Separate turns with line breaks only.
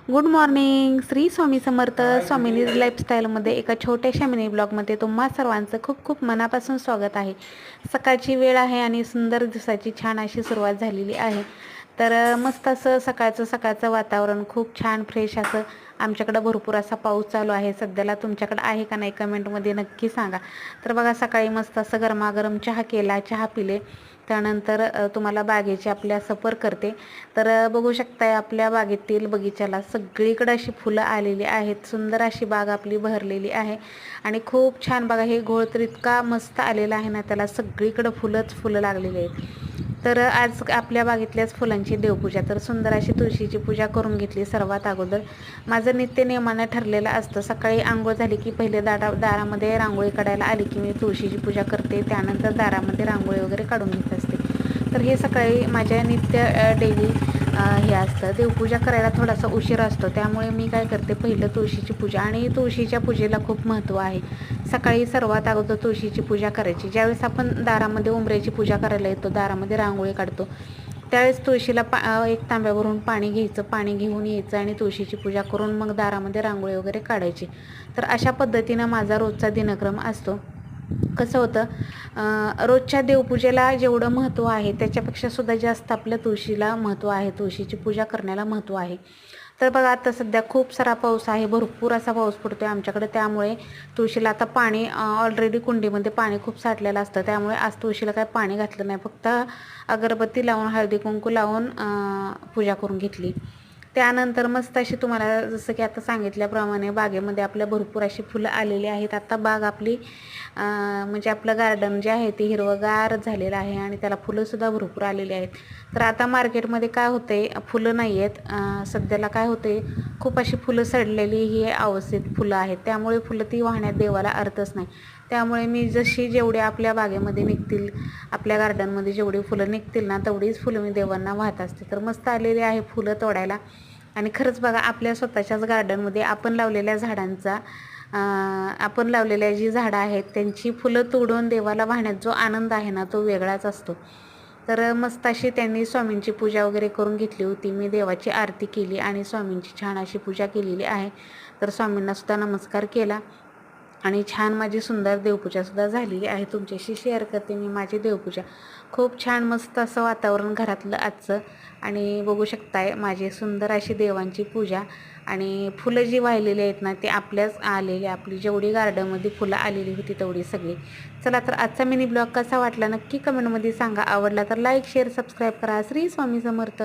Good morning. Shri Swami Samarth. Swamini's लाईफस्टाईलमध्ये एका छोट्याशा मिनी ब्लॉगमध्ये तुम्हा सर्वांचं खूप खूप मनापासून स्वागत आहे. सकाळची वेळ आहे आणि सुंदर दिवसाची छान अशी सुरुवात झालेली आहे. तर मस्त असं सकाळचं वातावरण खूप छान फ्रेश असं. आमच्याकडं भरपूर असा पाऊस चालू आहे सध्याला. तुमच्याकडं आहे का नाही कमेंटमध्ये नक्की सांगा. तर बघा सकाळी मस्त असं गरमागरम चहा केला, चहा पिले. त्यानंतर तुम्हाला बागेची आपल्या सफर करते. तर बघू शकताय आपल्या बागेतील बगीचाला सगळीकडे अशी फुलं आलेली आहेत. सुंदर अशी बाग आपली बहरलेली आहे आणि खूप छान बघा हे घोळ तर इतका मस्त आलेला आहे ना, त्याला सगळीकडे फुलं लागलेली आहेत. तर आज आपल्या बागेतल्याच फुलांची देवपूजा. तर सुंदर अशी तुळशीची पूजा करून घेतली. सर्वात अगोदर माझं नित्य नियमानं ठरलेलं असतं, सकाळी आंघोळ झाली की पहिले दारामध्ये रांगोळी काढायला आली की मी तुळशीची पूजा करते. त्यानंतर दारामध्ये रांगोळी वगैरे काढून घेत असते. तर हे सकाळी माझ्या नित्य डेली हे असतं. देवपूजा करायला थोडासा उशीर असतो, त्यामुळे मी काय करते, पहिलं तुळशीची पूजा. आणि तुळशीच्या पूजेला खूप महत्त्व आहे. सकाळी सर्वात अगोदर तुळशीची पूजा करायची. ज्यावेळेस आपण दारामध्ये उंबऱ्याची पूजा करायला येतो, दारामध्ये रांगोळी काढतो, त्यावेळेस तुळशीला एक तांब्यावरून पाणी घ्यायचं, पाणी घेऊन यायचं आणि तुळशीची पूजा करून मग दारामध्ये रांगोळी वगैरे काढायची. तर अशा पद्धतीनं माझा रोजचा दिनक्रम असतो. कसं होतं, रोजच्या देवपूजेला जेवढं महत्त्व आहे त्याच्यापेक्षा सुद्धा जास्त आपल्या तुळशीला महत्त्व आहे, तुळशीची पूजा करण्याला महत्त्व आहे. तर बघा आता सध्या खूप सारा पाऊस आहे, भरपूर असा पाऊस पडतो आहे आमच्याकडे. त्यामुळे तुळशीला आता पाणी ऑलरेडी कुंडीमध्ये पाणी खूप साठलेलं असतं, त्यामुळे आज तुळशीला काय पाणी घातलं नाही. फक्त अगरबत्ती लावून हळदी कुंकू लावून पूजा करून घेतली. त्यानंतर मस्त अशी तुम्हाला जसं की आता सांगितल्याप्रमाणे बागेमध्ये आपल्या भरपूर अशी फुलं आलेली आहेत. आता बाग आपली म्हणजे आपलं गार्डन जे आहे ते हिरवंगार झालेलं आहे आणि त्याला फुलंसुद्धा भरपूर आलेली आहेत. तर आता मार्केटमध्ये काय होते, फुलं नाही आहेत सध्याला. काय होते, खूप अशी फुलं सडलेली ही अवस्थेत फुलं आहेत, त्यामुळे फुलं ती वाहण्यात देवाला अर्थच नाही. त्यामुळे मी जेवढे आपल्या बागेमध्ये निघतील, आपल्या गार्डनमध्ये जेवढी फुलं निघतील ना, तेवढीच फुलं मी देवांना वाहत असते. तर मस्त आलेली आहे फुलं तोडायला. आणि खरंच बघा आपल्या स्वतःच्याच गार्डनमध्ये आपण लावलेल्या झाडांचा, आपण लावलेल्या जी झाडं आहेत त्यांची फुलं तोडून देवाला वाहण्यात जो आनंद आहे ना, तो वेगळाच असतो. तर मस्त अशी त्यांनी स्वामींची पूजा वगैरे करून घेतली होती. मी देवाची आरती केली आणि स्वामींची छान अशी पूजा केलेली आहे. तर स्वामींनासुद्धा नमस्कार केला आणि छान माझी सुंदर देवपूजासुद्धा झालेली आहे. तुमच्याशी शेअर करते मी माझी देवपूजा. खूप छान मस्त असं वातावरण घरातलं आजचं. आणि बघू शकताय माझी सुंदर अशी देवांची पूजा. आणि फुलं जी वाहिलेली आहेत ना, ते आपल्याच आलेली, आपली जेवढी गार्डनमध्ये फुलं आलेली होती तेवढी सगळी. चला तर आजचा मिनी ब्लॉग कसा वाटला नक्की कमेंटमध्ये सांगा. आवडला तर लाईक शेअर सबस्क्राईब करा. श्री स्वामी समर्थ.